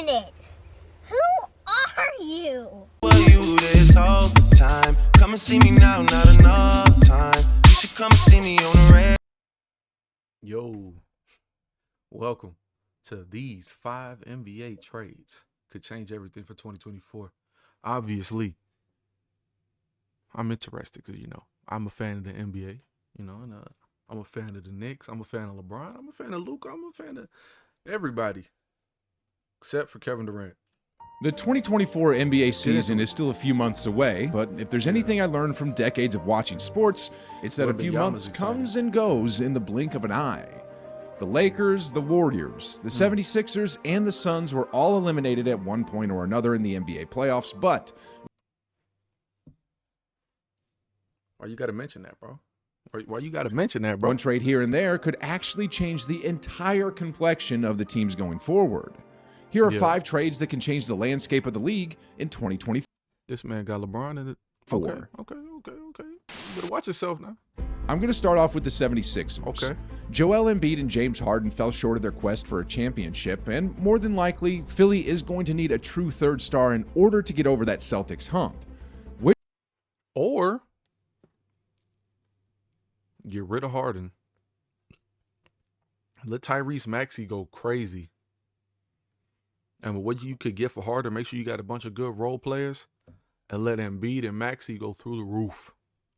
minute. Who are you? Well, you this whole time. Come and see me now, not enough time. You should come and see me on the red. Yo, welcome to these 5 NBA trades. Could change everything for 2024. Obviously, I'm interested because, I'm a fan of the NBA, and I'm a fan of the Knicks. I'm a fan of LeBron. I'm a fan of Luka. I'm a fan of everybody except for Kevin Durant. The 2024 NBA season is still a few months away, but if there's anything I learned from decades of watching sports, it's that a few months comes and goes in the blink of an eye. The Lakers, the Warriors, the 76ers, and the Suns were all eliminated at one point or another in the NBA playoffs, but... Why you got to mention that, bro? Why you got to mention that, bro? One trade here and there could actually change the entire complexion of the teams going forward. Here are 5 trades that can change the landscape of the league in 2024. This man got LeBron in it. Okay. You better watch yourself now. I'm going to start off with the 76ers. Okay. Joel Embiid and James Harden fell short of their quest for a championship, and more than likely, Philly is going to need a true third star in order to get over that Celtics hump. Or get rid of Harden. Let Tyrese Maxey go crazy. And what you could get for Harden, make sure you got a bunch of good role players and let Embiid and Maxey go through the roof.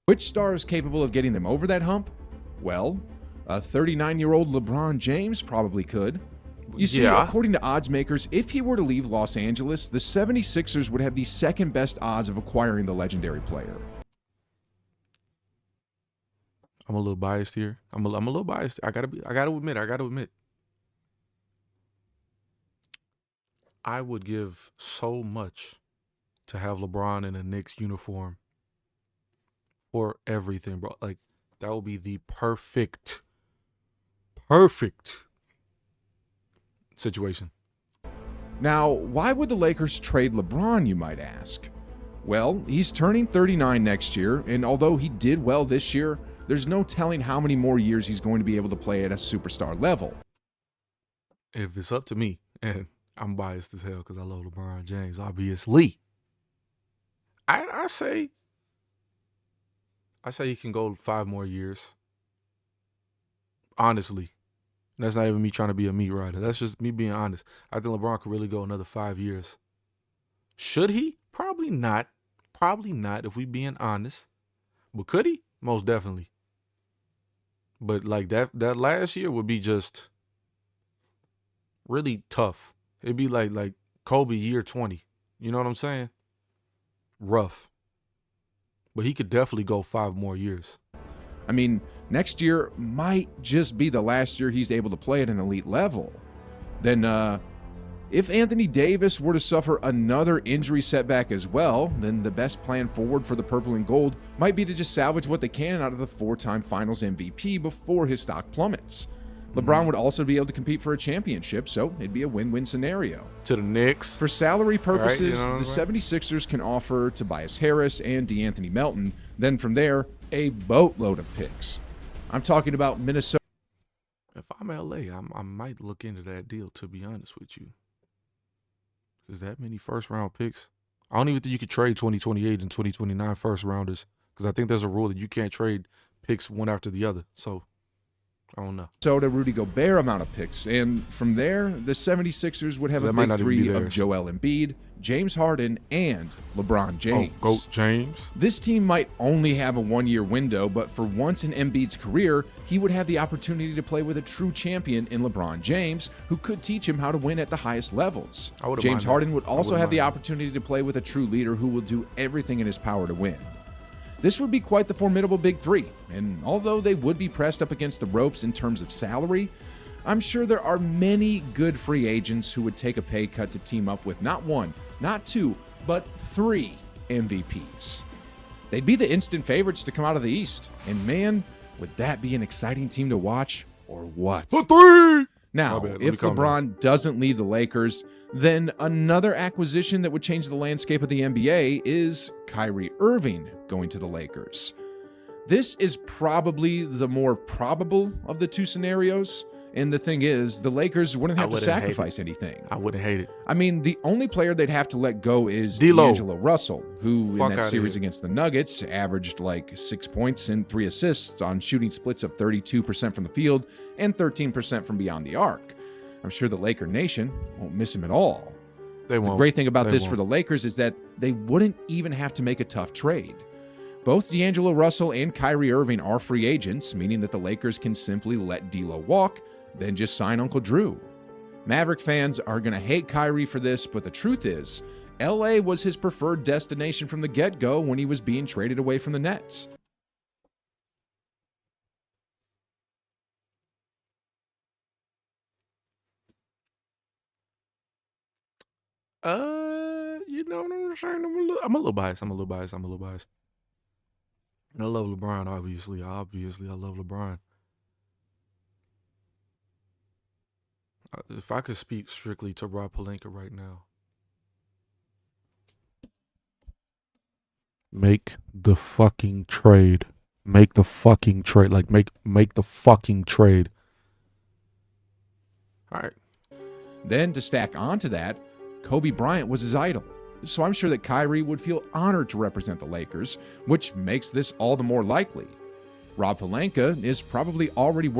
Which star is capable of getting them over that hump? Well, a 39-year-old LeBron James probably could. You see, according to odds makers, if he were to leave Los Angeles, the 76ers would have the second best odds of acquiring the legendary player. I'm a little biased here. I'm a little biased. I gotta admit. I would give so much to have LeBron in a Knicks uniform for everything, bro. Like, that would be the perfect situation. Now, why would the Lakers trade LeBron, you might ask? Well, he's turning 39 next year, and although he did well this year, there's no telling how many more years he's going to be able to play at a superstar level. If it's up to me, and I'm biased as hell because I love LeBron James, obviously, I say he can go 5 more years. Honestly. That's not even me trying to be a meat rider. That's just me being honest. I think LeBron could really go another 5 years. Should he? Probably not. Probably not, if we being honest. But could he? Most definitely. But like that last year would be just really tough. It'd be like Kobe year 20. You know what I'm saying? Rough. But he could definitely go 5 more years. I mean, next year might just be the last year he's able to play at an elite level. Then, if Anthony Davis were to suffer another injury setback as well, then the best plan forward for the purple and gold might be to just salvage what they can out of the 4-time finals MVP before his stock plummets. LeBron would also be able to compete for a championship, so it'd be a win-win scenario. To the Knicks. For salary purposes, right, the 76ers can offer Tobias Harris and DeAnthony Melton. Then from there, a boatload of picks. I'm talking about Minnesota. If I'm LA, I might look into that deal, to be honest with you. Because that many first-round picks. I don't even think you could trade 2028 and 2029 first-rounders. Because I think there's a rule that you can't trade picks one after the other. So, I don't know. Minnesota, Rudy Gobert amount of picks. And from there, the 76ers would have a big 3 of Joel Embiid, James Harden, and LeBron James. Oh, GOAT James. This team might only have a 1-year window, but for once in Embiid's career, he would have the opportunity to play with a true champion in LeBron James, who could teach him how to win at the highest levels. James Harden would also have the opportunity to play with a true leader who will do everything in his power to win. This would be quite the formidable big 3, and although they would be pressed up against the ropes in terms of salary, I'm sure there are many good free agents who would take a pay cut to team up with not 1, not 2, but 3 MVPs. They'd be the instant favorites to come out of the East, and man, would that be an exciting team to watch, or what? Now, if LeBron doesn't leave the Lakers, then another acquisition that would change the landscape of the NBA is Kyrie Irving going to the Lakers. This is probably the more probable of the 2 scenarios, And the thing is, the Lakers wouldn't have to wouldn't hate sacrifice anything. I wouldn't hate it. I mean, the only player they'd have to let go is D'Lo. D'Angelo Russell, who Fuck in that outta series here. against the Nuggets averaged like 6 points and 3 assists on shooting splits of 32% from the field and 13% from beyond the arc. I'm sure the Laker Nation won't miss him at all. They won't. The great thing about They this won't. for the Lakers is that they wouldn't even have to make a tough trade. Both D'Angelo Russell and Kyrie Irving are free agents, meaning that the Lakers can simply let D'Lo walk, then just sign Uncle Drew. Maverick fans are going to hate Kyrie for this, but the truth is, LA was his preferred destination from the get-go when he was being traded away from the Nets. You know what I'm saying? I'm a little biased. I love LeBron, obviously. I love LeBron. If I could speak strictly to Rob Pelinka right now, make the fucking trade. Make the fucking trade. Like make the fucking trade. All right. Then to stack onto that, Kobe Bryant was his idol. So I'm sure that Kyrie would feel honored to represent the Lakers, which makes this all the more likely. Rob Pelinka is probably already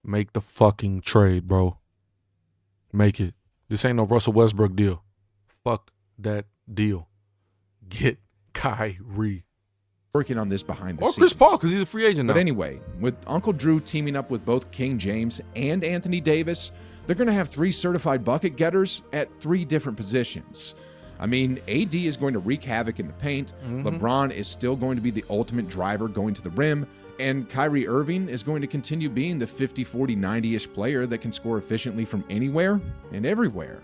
Make the fucking trade, bro. Make it. This ain't no Russell Westbrook deal. Fuck that deal. Get Kyrie. working on this behind the Or scenes. Chris Paul, because he's a free agent now. But anyway, with Uncle Drew teaming up with both King James and Anthony Davis, they're going to have 3 certified bucket getters at 3 different positions. I mean, AD is going to wreak havoc in the paint. LeBron is still going to be the ultimate driver going to the rim. And Kyrie Irving is going to continue being the 50, 40, 90-ish player that can score efficiently from anywhere and everywhere.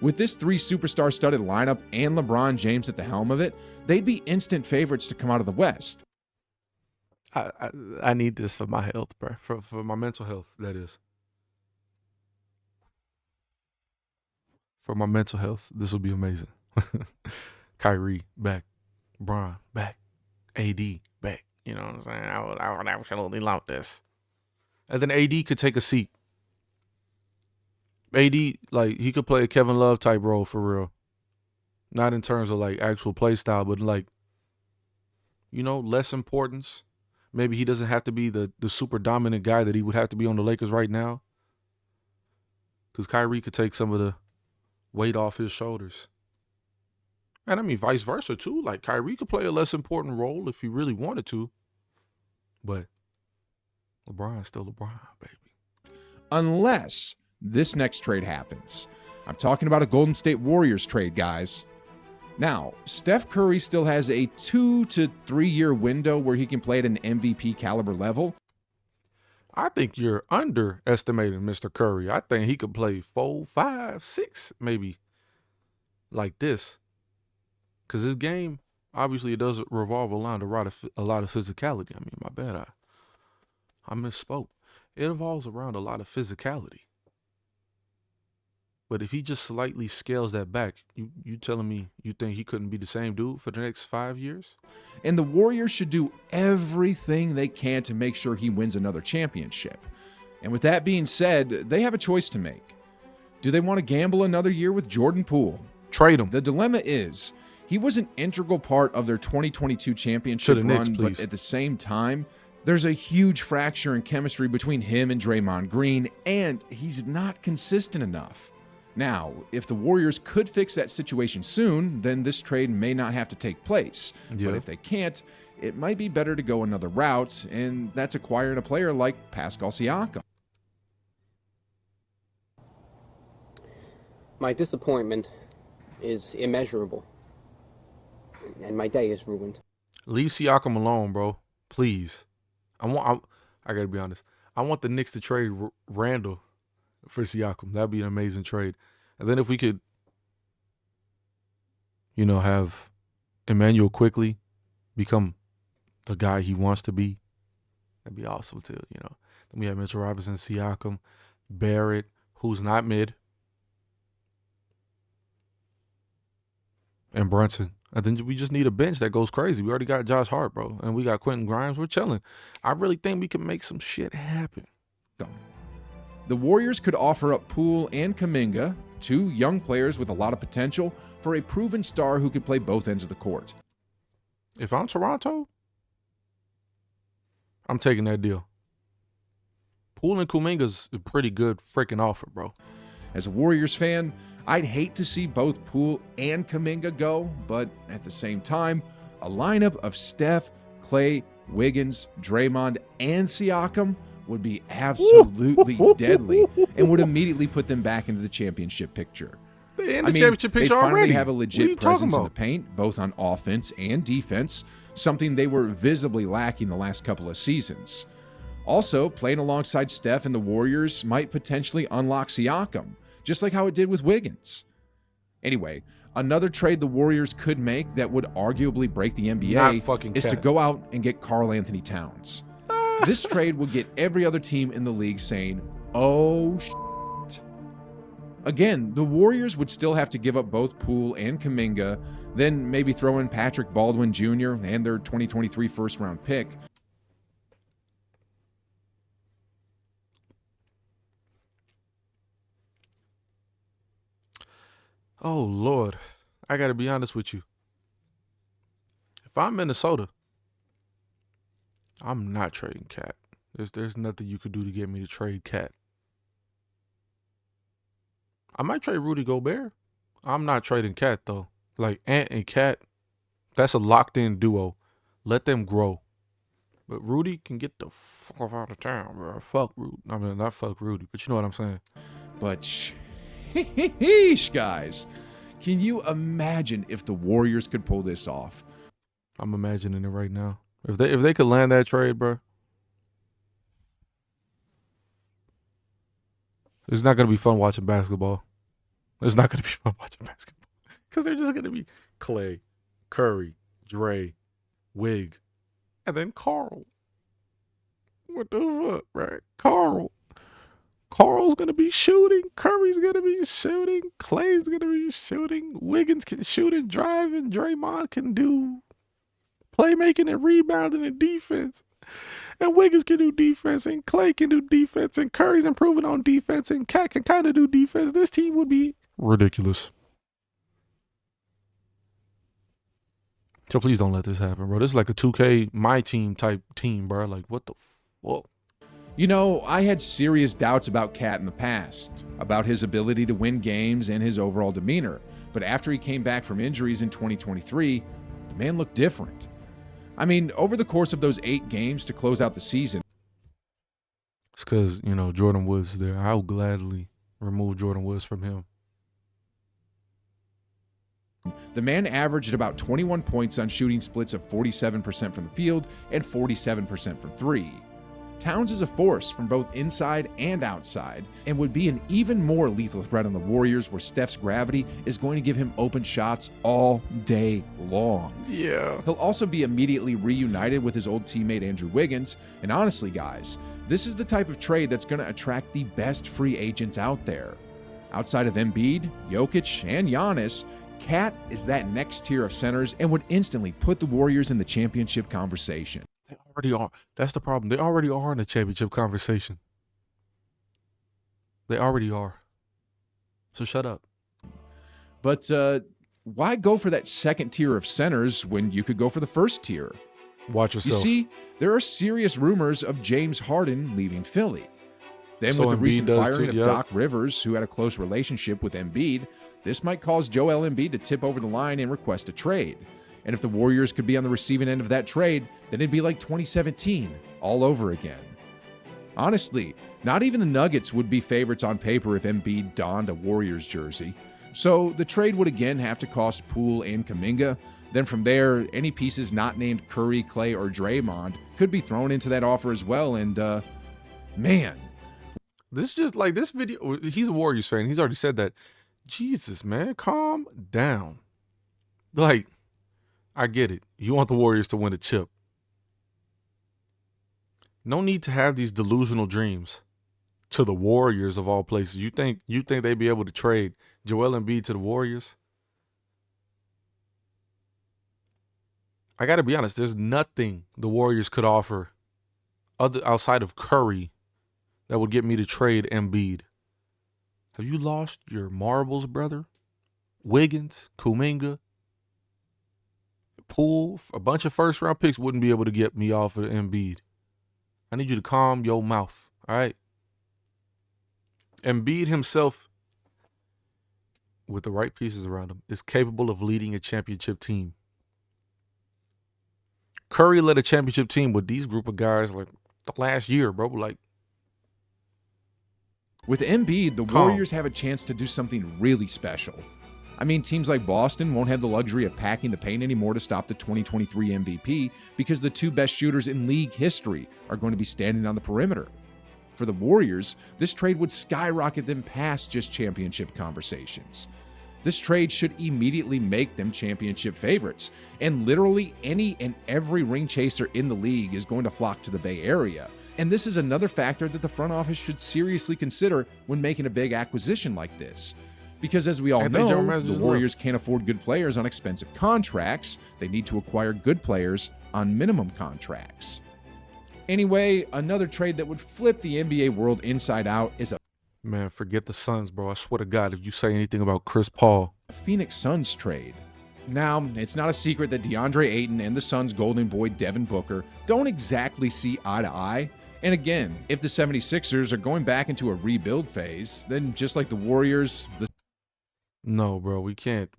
With this 3 superstar studded lineup and LeBron James at the helm of it, they'd be instant favorites to come out of the West. I need this for my health, bro. For my mental health, that is. For my mental health, this will be amazing. Kyrie back, Bron back, AD back. You know what I'm saying? I would absolutely love this. And then AD could take a seat. AD, like, he could play a Kevin Love type role for real. Not in terms of, like, actual play style, but, like, you know, less importance. Maybe he doesn't have to be the super dominant guy that he would have to be on the Lakers right now. Because Kyrie could take some of the weight off his shoulders. And I mean, vice versa, too. Like, Kyrie could play a less important role if he really wanted to. But LeBron's still LeBron, baby. Unless this next trade happens. I'm talking about a Golden State Warriors trade, guys. Now, Steph Curry still has a 2 to 3 year window where he can play at an MVP caliber level. I think you're underestimating Mr. Curry. I think he could play 4, 5, 6, maybe, like this. Because his game, obviously, it does revolve around a lot of physicality. I mean, my bad, I misspoke. It revolves around a lot of physicality. But if he just slightly scales that back, you telling me you think he couldn't be the same dude for the next 5 years? And the Warriors should do everything they can to make sure he wins another championship. And with that being said, they have a choice to make. Do they want to gamble another year with Jordan Poole? Trade him. The dilemma is, he was an integral part of their 2022 championship To the run, Knicks, but please. at the same time, there's a huge fracture in chemistry between him and Draymond Green, and he's not consistent enough. Now, if the Warriors could fix that situation soon, then this trade may not have to take place. Yeah. But if they can't, it might be better to go another route, and that's acquiring a player like Pascal Siakam. My disappointment is immeasurable, and my day is ruined. Leave Siakam alone, bro. Please. I gotta be honest. I want the Knicks to trade Randall for Siakam. That'd be an amazing trade. And then if we could, you know, have Emmanuel Quickley become the guy he wants to be, that'd be awesome too, you know. Then we have Mitchell Robinson, Siakam, Barrett, who's not mid, and Brunson. And then we just need a bench that goes crazy. We already got Josh Hart, bro. And we got Quentin Grimes. We're chilling. I really think we can make some shit happen. The Warriors could offer up Poole and Kuminga, two young players with a lot of potential, for a proven star who could play both ends of the court. If I'm Toronto, I'm taking that deal. Poole and Kuminga's a pretty good freaking offer, bro. As a Warriors fan, I'd hate to see both Poole and Kuminga go, but at the same time, a lineup of Steph, Klay, Wiggins, Draymond, and Siakam would be absolutely deadly and would immediately put them back into the championship picture. They in the championship picture they finally already. have a legit presence in the paint, both on offense and defense, something they were visibly lacking the last couple of seasons. Also, playing alongside Steph and the Warriors might potentially unlock Siakam, just like how it did with Wiggins. Anyway, another trade the Warriors could make that would arguably break the NBA is to go out and get Karl Anthony Towns. This trade would get every other team in the league saying, oh, shit. Again, the Warriors would still have to give up both Poole and Kuminga, then maybe throw in Patrick Baldwin Jr. and their 2023 first-round pick. Oh, Lord. I got to be honest with you. If I'm Minnesota, I'm not trading Cat. There's nothing you could do to get me to trade Cat. I might trade Rudy Gobert. I'm not trading Cat, though. Like, Ant and Cat, that's a locked-in duo. Let them grow. But Rudy can get the fuck out of town, bro. Fuck Rudy. I mean, not fuck Rudy, but you know what I'm saying. But, sheesh, guys. Can you imagine if the Warriors could pull this off? I'm imagining it right now. If they could land that trade, bro, it's not gonna be fun watching basketball. It's not gonna be fun watching basketball because they're just gonna be Klay, Curry, Dre, Wig, and then Karl. What the fuck, right? Karl's gonna be shooting. Curry's gonna be shooting. Klay's gonna be shooting. Wiggins can shoot and drive, and Draymond can do playmaking and rebounding and defense. And Wiggins can do defense, and Klay can do defense, and Curry's improving on defense, and Cat can kind of do defense. This team would be ridiculous. So please don't let this happen, bro. This is like a 2K my team type team, bro. Like, what the fuck? You know, I had serious doubts about Cat in the past, about his ability to win games and his overall demeanor. But after he came back from injuries in 2023, the man looked different. I mean, over the course of those 8 games to close out the season. It's because, you know, Jordan Woods there. I would gladly remove Jordan Woods from him. The man averaged about 21 points on shooting splits of 47% from the field and 47% from 3. Towns is a force from both inside and outside and would be an even more lethal threat on the Warriors where Steph's gravity is going to give him open shots all day long. Yeah. He'll also be immediately reunited with his old teammate Andrew Wiggins. And honestly, guys, this is the type of trade that's going to attract the best free agents out there. Outside of Embiid, Jokic, and Giannis, Cat is that next tier of centers and would instantly put the Warriors in the championship conversation. They already are. That's the problem. They already are in the championship conversation. They already are. So shut up. But why go for that second tier of centers when you could go for the first tier? Watch yourself. You see, there are serious rumors of James Harden leaving Philly. Then with the recent firing of Doc Rivers, who had a close relationship with Embiid, this might cause Joel Embiid to tip over the line and request a trade. And if the Warriors could be on the receiving end of that trade, then it'd be like 2017 all over again. Honestly, not even the Nuggets would be favorites on paper if Embiid donned a Warriors jersey. So the trade would again have to cost Poole and Kuminga. Then from there, any pieces not named Curry, Klay, or Draymond could be thrown into that offer as well. And man. This is just like this video. He's a Warriors fan. He's already said that. Jesus, man, calm down. Like, I get it. You want the Warriors to win a chip. No need to have these delusional dreams to the Warriors of all places. You think they'd be able to trade Joel Embiid to the Warriors? I got to be honest. There's nothing the Warriors could offer outside of Curry that would get me to trade Embiid. Have you lost your marbles, brother? Wiggins, Kuminga, Poole, a bunch of first-round picks wouldn't be able to get me off of Embiid. I need you to calm your mouth, all right? Embiid himself, with the right pieces around him, is capable of leading a championship team. Curry led a championship team with these group of guys like the last year, bro. Like, with Embiid, the Warriors have a chance to do something really special. I mean, teams like Boston won't have the luxury of packing the paint anymore to stop the 2023 MVP because the two best shooters in league history are going to be standing on the perimeter. For the Warriors, this trade would skyrocket them past just championship conversations. This trade should immediately make them championship favorites, and literally any and every ring chaser in the league is going to flock to the Bay Area. And this is another factor that the front office should seriously consider when making a big acquisition like this. Because as we all know, the Warriors can't afford good players on expensive contracts. They need to acquire good players on minimum contracts. Anyway, another trade that would flip the NBA world inside out is a man, forget the Suns, bro. I swear to God, if you say anything about Chris Paul. Phoenix Suns trade. Now, it's not a secret that DeAndre Ayton and the Suns' golden boy Devin Booker don't exactly see eye to eye. And again, if the 76ers are going back into a rebuild phase, then just like the Warriors, No, bro, we can't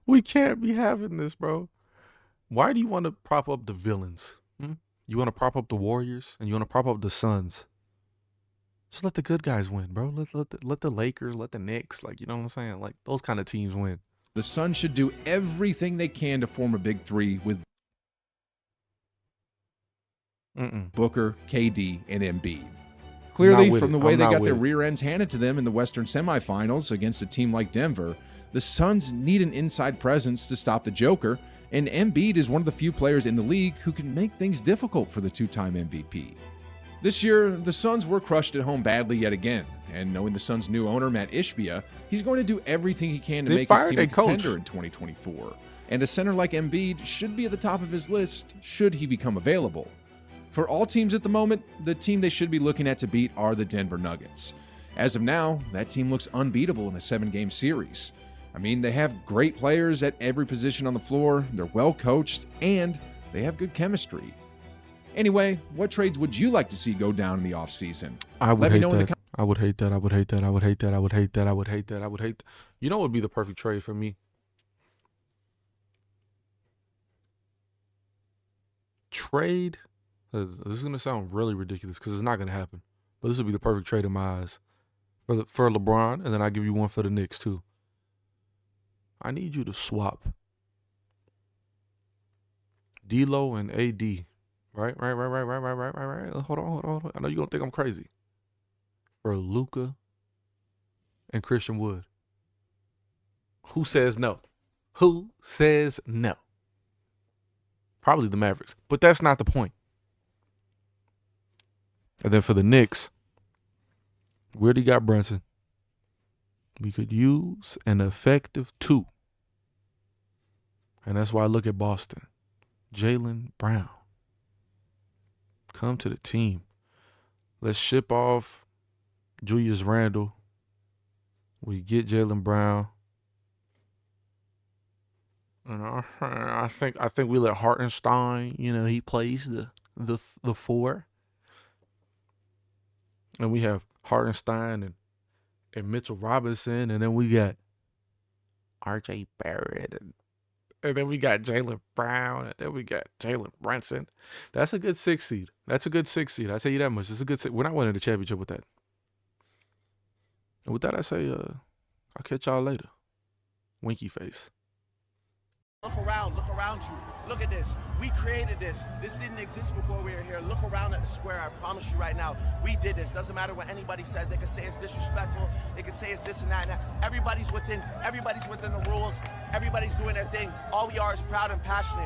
we can't be having this, bro. Why do you want to prop up the villains? You want to prop up the Warriors and you want to prop up the Suns? Just let the good guys win, bro. Let the Lakers, let the Knicks, like, you know what I'm saying? Like, those kind of teams win. The Suns should do everything they can to form a big three with Booker, KD, and Embiid. Clearly, from the way they got their rear ends handed to them in the Western semifinals against a team like Denver, the Suns need an inside presence to stop the Joker, and Embiid is one of the few players in the league who can make things difficult for the two-time MVP. This year, the Suns were crushed at home badly yet again, and knowing the Suns' new owner, Matt Ishbia, he's going to do everything he can to make his team a contender in 2024. And a center like Embiid should be at the top of his list should he become available. For all teams at the moment, the team they should be looking at to beat are the Denver Nuggets. As of now, that team looks unbeatable in a 7-game series. I mean, they have great players at every position on the floor, they're well coached, and they have good chemistry. Anyway, what trades would you like to see go down in the offseason? I would hate that. I would hate that. I would hate that. I would hate that. I would hate that. I would hate that. I would hate. You know what would be the perfect trade for me? Trade. This is gonna sound really ridiculous because it's not gonna happen. But this would be the perfect trade in my eyes for LeBron, and then I give you one for the Knicks too. I need you to swap D'Lo and AD. Right. Hold on. I know you're gonna think I'm crazy. For Luka and Christian Wood. Who says no? Who says no? Probably the Mavericks, but that's not the point. And then for the Knicks, we already got Brunson. We could use an effective 2. And that's why I look at Boston. Jaylen Brown. Come to the team. Let's ship off Julius Randle. We get Jaylen Brown. And I think we let Hartenstein, he plays the 4. And we have Hartenstein and Mitchell Robinson, and then we got RJ Barrett, and then we got Jaylen Brown, and then we got Jalen Brunson. That's a good 6 seed. That's a good 6 seed. I tell you that much. It's a good 6. We're not winning the championship with that. And with that, I say, I'll catch y'all later. Winky face. Look around you. Look at this. We created this. This didn't exist before we were here. Look around at the square. I promise you right now, we did this. Doesn't matter what anybody says. They can say it's disrespectful. They can say it's this and that. Everybody's within the rules. Everybody's doing their thing. All we are is proud and passionate.